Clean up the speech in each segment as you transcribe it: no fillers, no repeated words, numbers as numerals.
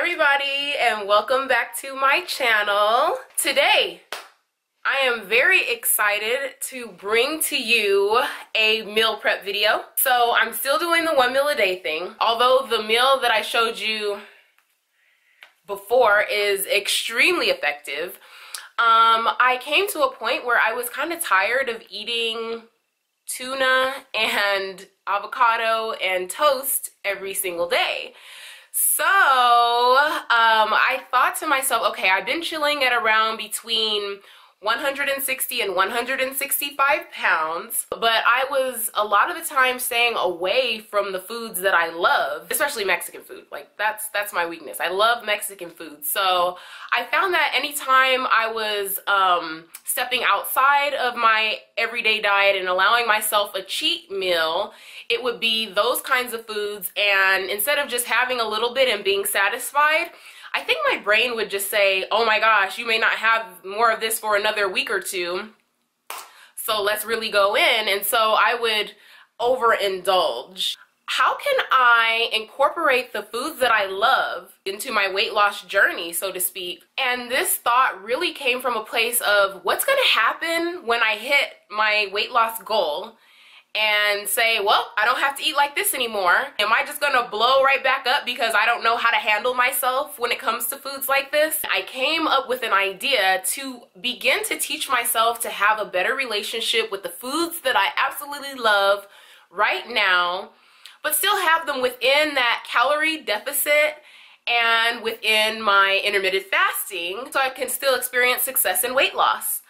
everybody, and welcome back to my channel. Today I am very excited to bring to you a meal prep video. So I'm still doing the 1 meal a day thing, although the meal that I showed you before is extremely effective. I came to a point where I was kind of tired of eating tuna and avocado and toast every single day. So I thought to myself, okay, I've been chilling at around between 160 and 165 pounds, but I was a lot of the time staying away from the foods that I love, especially Mexican food. Like that's my weakness. I love Mexican food. So I found that anytime I was stepping outside of my everyday diet and allowing myself a cheat meal, it would be those kinds of foods, and instead of just having a little bit and being satisfied, I think my brain would just say, oh my gosh, you may not have more of this for another week or two, so let's really go in. And so I would overindulge. How can I incorporate the foods that I love into my weight loss journey, so to speak? And this thought really came from a place of what's going to happen when I hit my weight loss goal and say, well, I don't have to eat like this anymore. Am I just gonna blow right back up because I don't know how to handle myself when it comes to foods like this? I came up with an idea to begin to teach myself to have a better relationship with the foods that I absolutely love right now, but still have them within that calorie deficit and within my intermittent fasting, so I can still experience success in weight loss.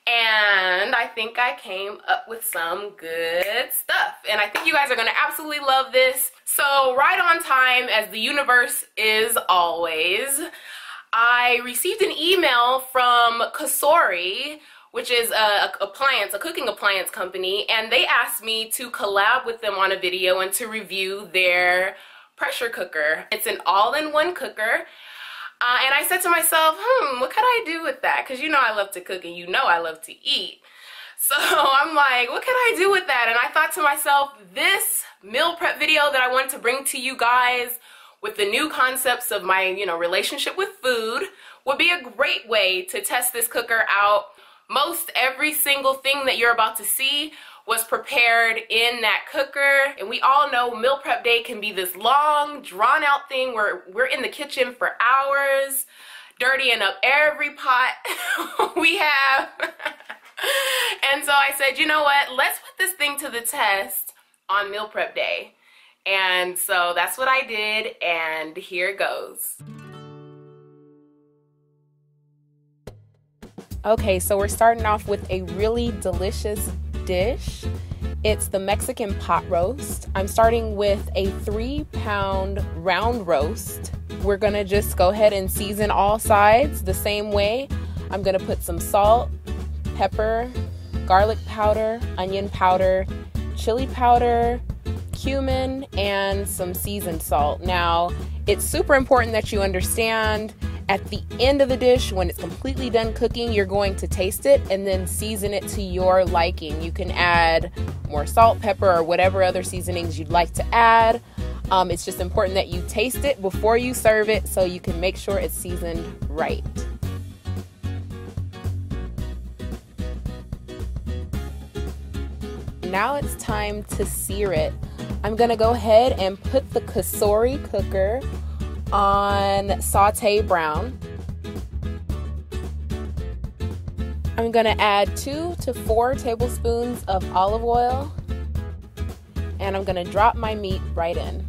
And I think I came up with some good stuff, and I think you guys are gonna absolutely love this. So right on time, as the universe is always, I received an email from Kasori, which is a cooking appliance company, and they asked me to collab with them on a video and to review their pressure cooker. It's an all-in-one cooker. And I said to myself, what could I do with that? Because you know I love to cook and you know I love to eat. So I'm like, what can I do with that? And I thought to myself, this meal prep video that I wanted to bring to you guys with the new concepts of my, relationship with food would be a great way to test this cooker out. Most every single thing that you're about to see was prepared in that cooker, and we all know meal prep day can be this long, drawn out thing where we're in the kitchen for hours, dirtying up every pot we have. And so I said, you know what, let's put this thing to the test on meal prep day. And so that's what I did, and here goes. Okay, so we're starting off with a really delicious dish. It's the Mexican pot roast. I'm starting with a 3-pound round roast. We're gonna just go ahead and season all sides the same way. I'm gonna put some salt, pepper, garlic powder, onion powder, chili powder, cumin, and some seasoned salt. Now, it's super important that you understand at the end of the dish, when it's completely done cooking, you're going to taste it and then season it to your liking. You can add more salt, pepper, or whatever other seasonings you'd like to add. It's just important that you taste it before you serve it so you can make sure it's seasoned right. Now it's time to sear it. I'm gonna go ahead and put the Kasori cooker on saute brown. I'm gonna add 2 to 4 tablespoons of olive oil, and I'm gonna drop my meat right in.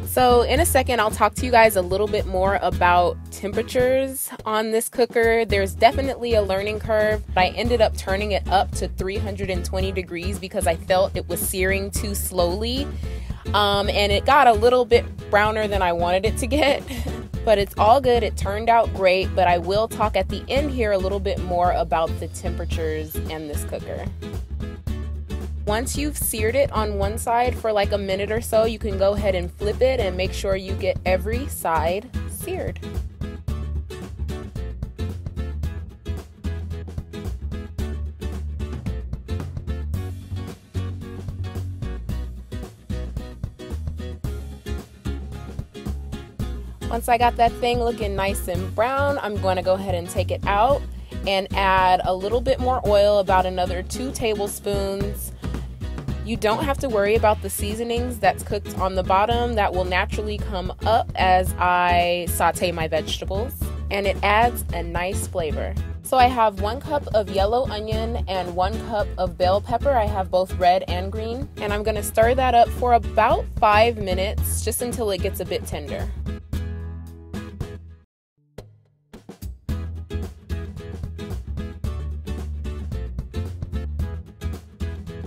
So in a second, I'll talk to you guys a little bit more about temperatures on this cooker. There's definitely a learning curve. I ended up turning it up to 320 degrees because I felt it was searing too slowly. And it got a little bit browner than I wanted it to get, but it's all good. It turned out great, but I will talk at the end here a little bit more about the temperatures in this cooker. Once you've seared it on one side for like a minute or so, you can go ahead and flip it and make sure you get every side seared. Once I got that thing looking nice and brown, I'm going to go ahead and take it out and add a little bit more oil, about another 2 tablespoons. You don't have to worry about the seasonings that's cooked on the bottom. That will naturally come up as I saute my vegetables, and it adds a nice flavor. So I have 1 cup of yellow onion and 1 cup of bell pepper. I have both red and green, and I'm going to stir that up for about 5 minutes, just until it gets a bit tender.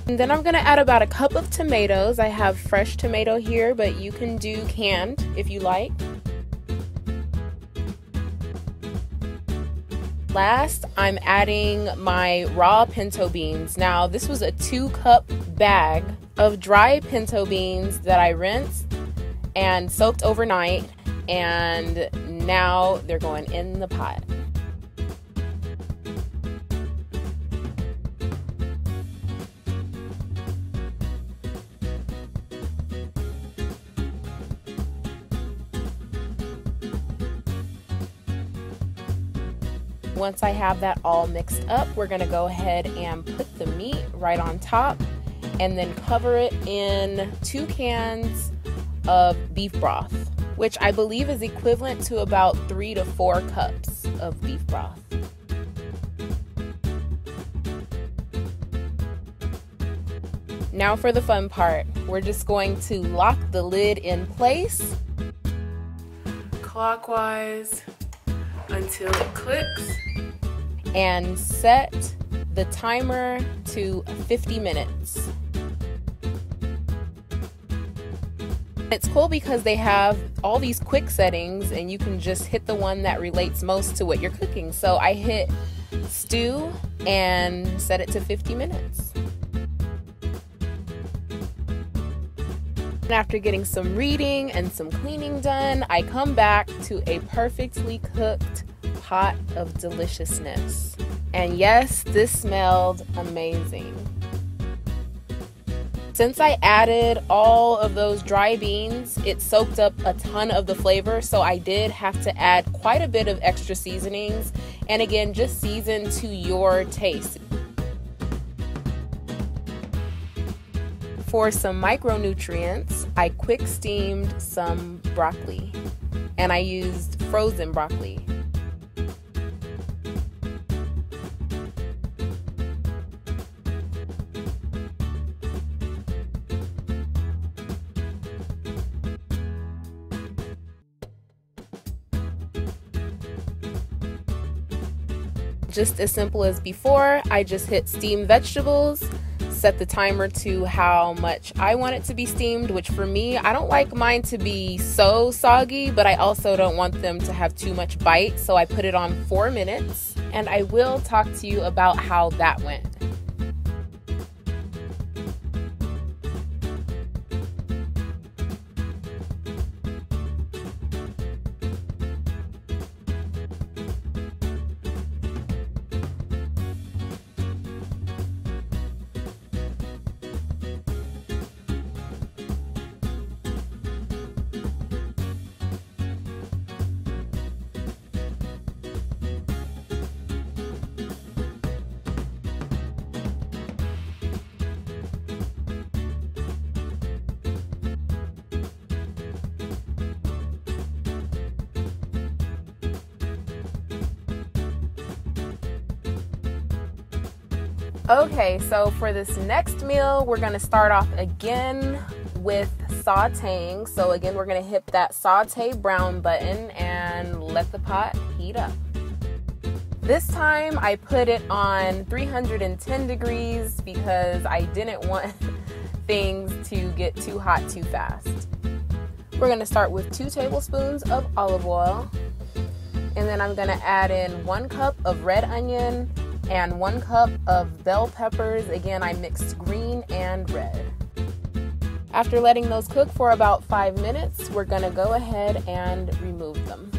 And then I'm going to add about a cup of tomatoes. I have fresh tomato here, but you can do canned if you like. Last, I'm adding my raw pinto beans. Now, this was a 2-cup bag of dry pinto beans that I rinsed and soaked overnight, and now they're going in the pot. Once I have that all mixed up, we're going to go ahead and put the meat right on top and then cover it in 2 cans of beef broth, which I believe is equivalent to about 3 to 4 cups of beef broth. Now for the fun part. We're just going to lock the lid in place clockwise until it clicks, and set the timer to 50 minutes. It's cool because they have all these quick settings and you can just hit the one that relates most to what you're cooking. So I hit stew and set it to 50 minutes. And after getting some reading and some cleaning done, I come back to a perfectly cooked pot of deliciousness. And yes, this smelled amazing. Since I added all of those dry beans, it soaked up a ton of the flavor, so I did have to add quite a bit of extra seasonings. And again, just season to your taste. For some micronutrients, I quick steamed some broccoli, and I used frozen broccoli. Just as simple as before, I just hit steam vegetables, set the timer to how much I want it to be steamed, which for me, I don't like mine to be so soggy, but I also don't want them to have too much bite, so I put it on 4 minutes, and I will talk to you about how that went. Okay, so for this next meal, we're going to start off again with sauteing. So again, we're going to hit that saute brown button and let the pot heat up. This time I put it on 310 degrees because I didn't want things to get too hot too fast. We're going to start with 2 tablespoons of olive oil, and then I'm going to add in 1 cup of red onion and 1 cup of bell peppers. Again, I mixed green and red. After letting those cook for about 5 minutes, we're going to go ahead and remove them.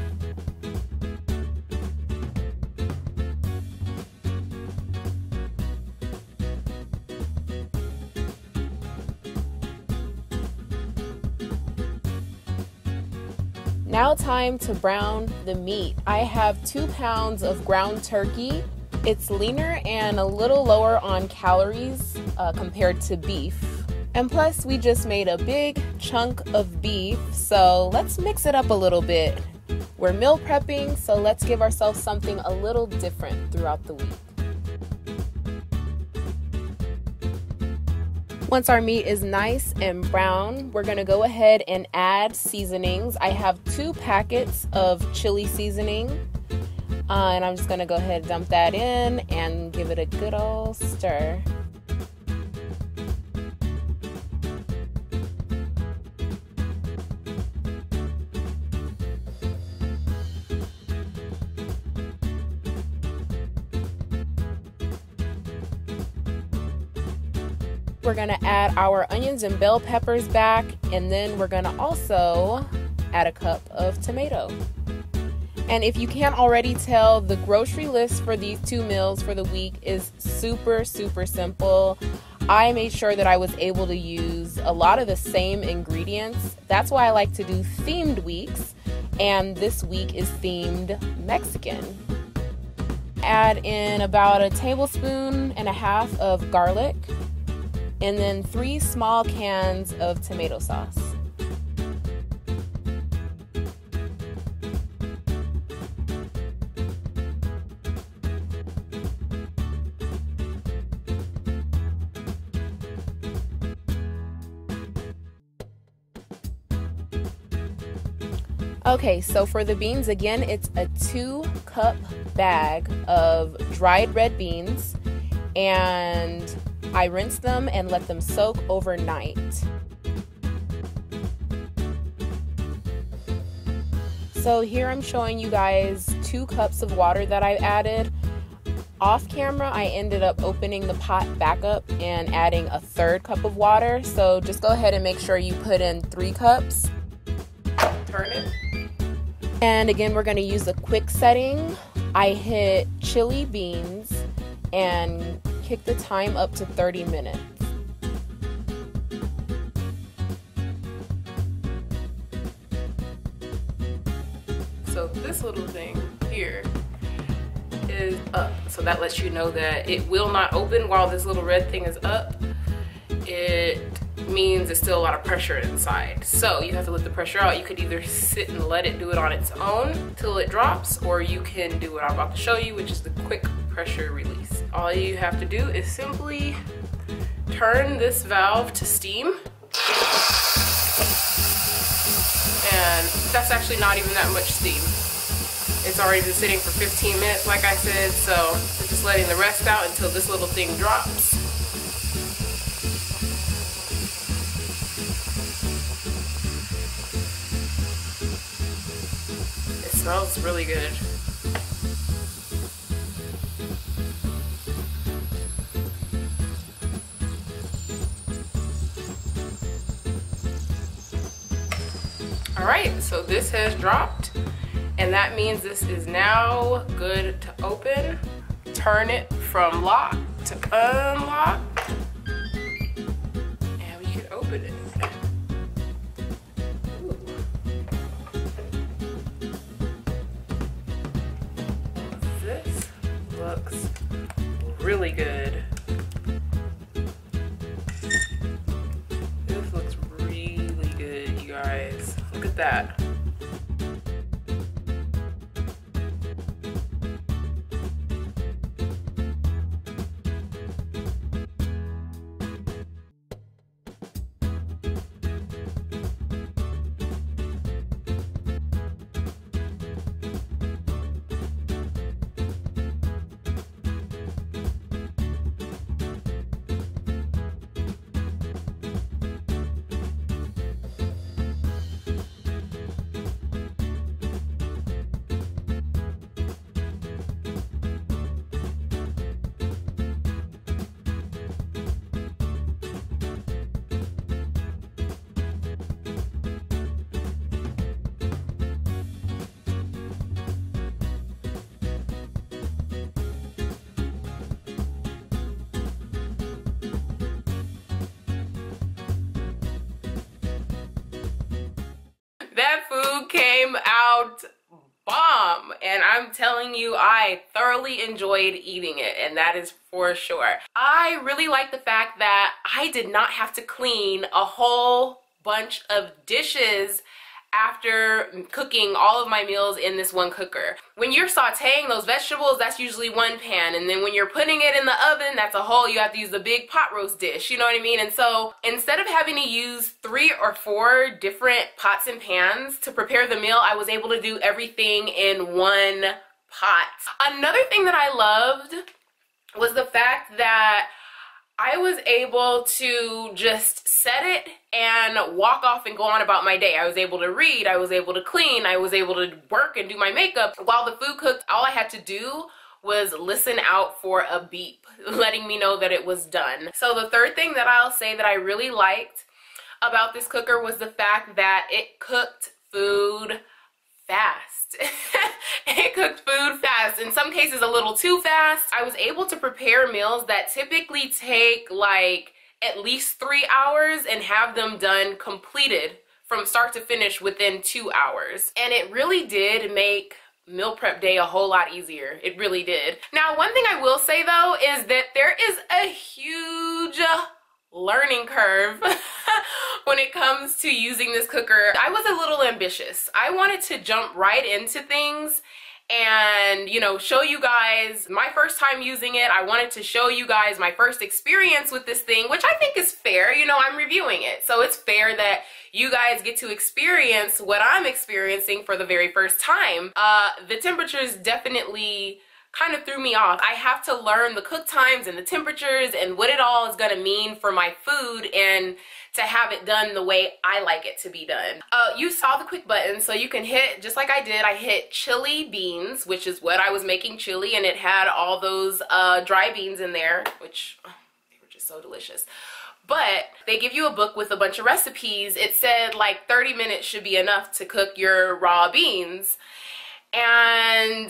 Now time to brown the meat. I have 2 pounds of ground turkey. It's leaner and a little lower on calories compared to beef. And plus we just made a big chunk of beef, so let's mix it up a little bit. We're meal prepping, so let's give ourselves something a little different throughout the week. Once our meat is nice and brown, we're gonna go ahead and add seasonings. I have 2 packets of chili seasoning, and I'm just gonna go ahead and dump that in and give it a good old stir. We're gonna add our onions and bell peppers back, and then we're gonna also add a cup of tomato. And if you can't already tell, the grocery list for these 2 meals for the week is super simple. I made sure that I was able to use a lot of the same ingredients. That's why I like to do themed weeks, and this week is themed Mexican. Add in about 1.5 tablespoons of garlic, and then 3 small cans of tomato sauce. Okay, so for the beans, again, it's a 2-cup bag of dried red beans, and I rinse them and let them soak overnight. So here I'm showing you guys 2 cups of water that I added. Off camera, I ended up opening the pot back up and adding a 3rd cup of water. So just go ahead and make sure you put in 3 cups. Turn it. And again, we're gonna use a quick setting. I hit chili beans and kick the time up to 30 minutes. So this little thing here is up. So that lets you know that it will not open while this little red thing is up. It means there's still a lot of pressure inside. So you have to let the pressure out. You could either sit and let it do it on its own till it drops, or you can do what I'm about to show you, which is the quick pressure release. All you have to do is simply turn this valve to steam. And that's actually not even that much steam. It's already been sitting for 15 minutes, like I said, so we're just letting the rest out until this little thing drops. It smells really good. All right, so this has dropped, and that means this is now good to open. Turn it from lock to unlock, and we can open it. Ooh. This looks really good. This looks really good, you guys. Look at that. came out bomb, and I'm telling you, I thoroughly enjoyed eating it, and that is for sure. I really like the fact that I did not have to clean a whole bunch of dishes after cooking all of my meals in this one cooker. When you're sauteing those vegetables, that's usually one pan, and then when you're putting it in the oven, that's a whole, you have to use the big pot roast dish, you know what I mean? And so instead of having to use 3 or 4 different pots and pans to prepare the meal, I was able to do everything in one pot. Another thing that I loved was the fact that I was able to just set it and walk off and go on about my day. I was able to read, I was able to clean, I was able to work and do my makeup. While the food cooked, all I had to do was listen out for a beep, letting me know that it was done. So the third thing that I'll say that I really liked about this cooker was the fact that it cooked food fast. It cooked food fast, in some cases a little too fast. I was able to prepare meals that typically take like at least 3 hours and have them done completed from start to finish within 2 hours. And it really did make meal prep day a whole lot easier. It really did. Now, one thing I will say though is that there is a huge learning curve when it comes to using this cooker. I was a little ambitious. I wanted to jump right into things and, you know, show you guys my first time using it. I wanted to show you guys my first experience with this thing, which I think is fair. You know, I'm reviewing it, so it's fair that you guys get to experience what I'm experiencing for the very first time. The temperatures definitely kind of threw me off. I have to learn the cook times and the temperatures and what it all is gonna mean for my food and to have it done the way I like it to be done. You saw the quick button, so you can hit, just like I did, I hit chili beans, which is what I was making chili, and it had all those dry beans in there, which they were just so delicious. But they give you a book with a bunch of recipes. It said like 30 minutes should be enough to cook your raw beans. And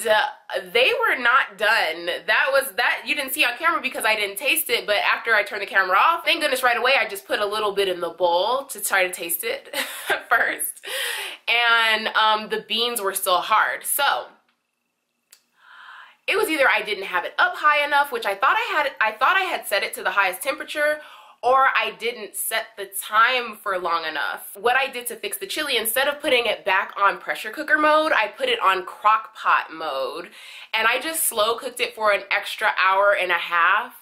they were not done. That you didn't see on camera because I didn't taste it, but after I turned the camera off, thank goodness right away, I just put a little bit in the bowl to try to taste it first. And the beans were still hard. So it was either I didn't have it up high enough, which I thought I had set it to the highest temperature, or I didn't set the time for long enough. What I did to fix the chili, instead of putting it back on pressure cooker mode, I put it on crock pot mode. And I just slow cooked it for an extra hour and a half.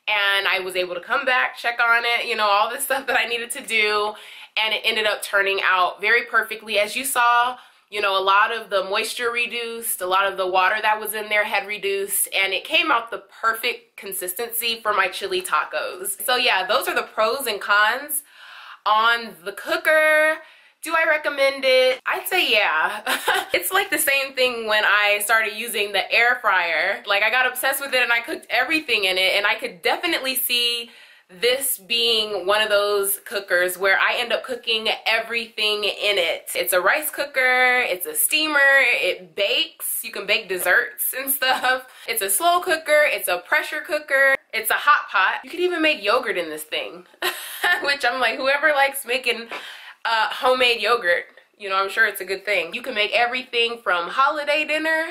And I was able to come back, check on it, you know, all this stuff that I needed to do. And it ended up turning out very perfectly. As you saw, you know, a lot of the moisture reduced, a lot of the water that was in there had reduced, and it came out the perfect consistency for my chili tacos. So yeah, those are the pros and cons on the cooker. Do I recommend it? I'd say yeah. It's like the same thing when I started using the air fryer. Like, I got obsessed with it and I cooked everything in it, and I could definitely see this being one of those cookers where I end up cooking everything in it. It's a rice cooker, it's a steamer, it bakes, you can bake desserts and stuff. It's a slow cooker, it's a pressure cooker, it's a hot pot. You could even make yogurt in this thing, which I'm like, whoever likes making homemade yogurt, you know, I'm sure it's a good thing. You can make everything from holiday dinner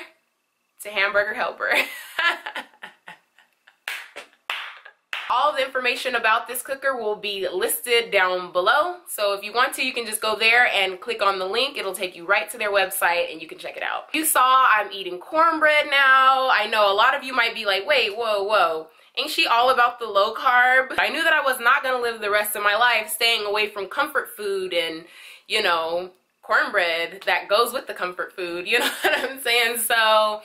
to hamburger helper. All the information about this cooker will be listed down below. So if you want to, you can just go there and click on the link. It'll take you right to their website and you can check it out. You saw I'm eating cornbread now. I know a lot of you might be like, wait, whoa, whoa. Ain't she all about the low carb? I knew that I was not gonna live the rest of my life staying away from comfort food and, you know, cornbread that goes with the comfort food. You know what I'm saying? So,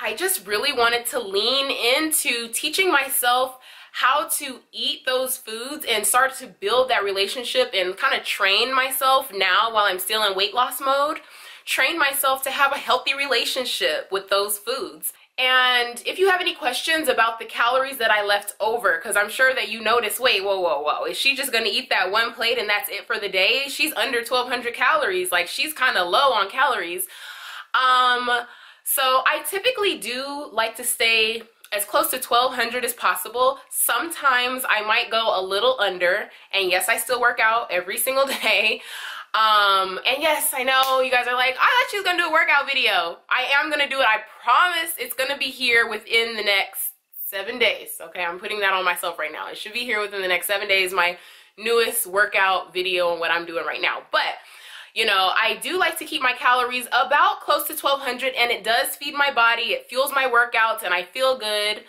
I just really wanted to lean into teaching myself how to eat those foods and start to build that relationship and kind of train myself now while I'm still in weight loss mode, train myself to have a healthy relationship with those foods. And if you have any questions about the calories that I left over, because I'm sure that you noticed, wait, whoa, whoa, whoa, is she just going to eat that one plate and that's it for the day? She's under 1,200 calories. Like, she's kind of low on calories. So I typically do like to stay as close to 1,200 as possible. Sometimes I might go a little under, and yes, I still work out every single day. And yes, I know you guys are like, I thought she was gonna do a workout video. I am gonna do it. I promise it's gonna be here within the next 7 days. Okay, I'm putting that on myself right now. It should be here within the next 7 days, my newest workout video and what I'm doing right now. But you know, I do like to keep my calories about close to 1,200, and it does feed my body. It fuels my workouts, and I feel good.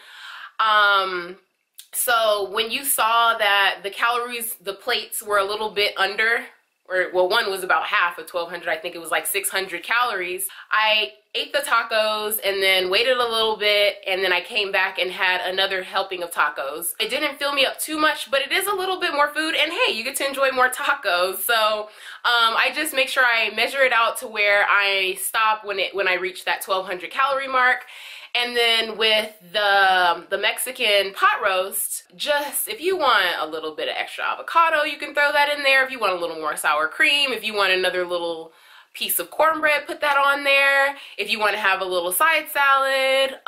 So when you saw that the calories, the plates were a little bit under, or well, one was about half of 1,200. I think it was like 600 calories. I ate the tacos and then waited a little bit, and then I came back and had another helping of tacos. It didn't fill me up too much, but it is a little bit more food, and hey, you get to enjoy more tacos. So I just make sure I measure it out to where I stop when I reach that 1,200 calorie mark. And then with the Mexican pot roast, just if you want a little bit of extra avocado, you can throw that in there. If you want a little more sour cream, if you want another little piece of cornbread, put that on there. If you want to have a little side salad,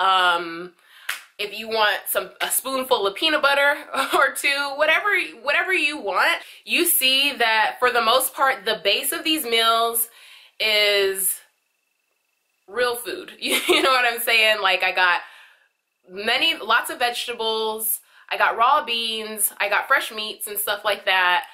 if you want a spoonful of peanut butter or two, whatever you want. You see that for the most part, the base of these meals is real food. You know what I'm saying? Like, I got lots of vegetables, I got raw beans, I got fresh meats and stuff like that.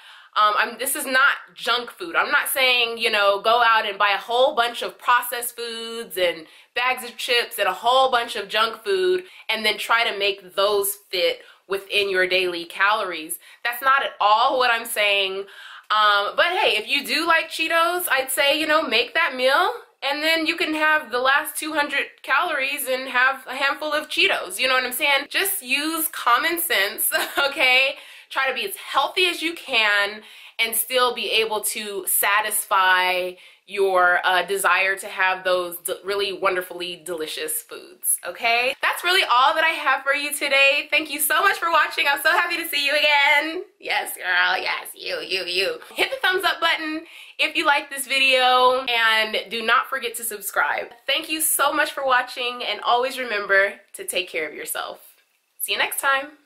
This is not junk food. I'm not saying, you know, go out and buy a whole bunch of processed foods and bags of chips and a whole bunch of junk food and then try to make those fit within your daily calories. That's not at all what I'm saying. But hey, if you do like Cheetos, I'd say, you know, make that meal, and then you can have the last 200 calories and have a handful of Cheetos. You know what I'm saying? Just use common sense, okay? Try to be as healthy as you can and still be able to satisfy your desire to have those really wonderfully delicious foods, okay? That's really all that I have for you today. Thank you so much for watching. I'm so happy to see you again. Yes, girl, yes, you. Hit the thumbs up button if you like this video, and do not forget to subscribe. Thank you so much for watching, and always remember to take care of yourself. See you next time.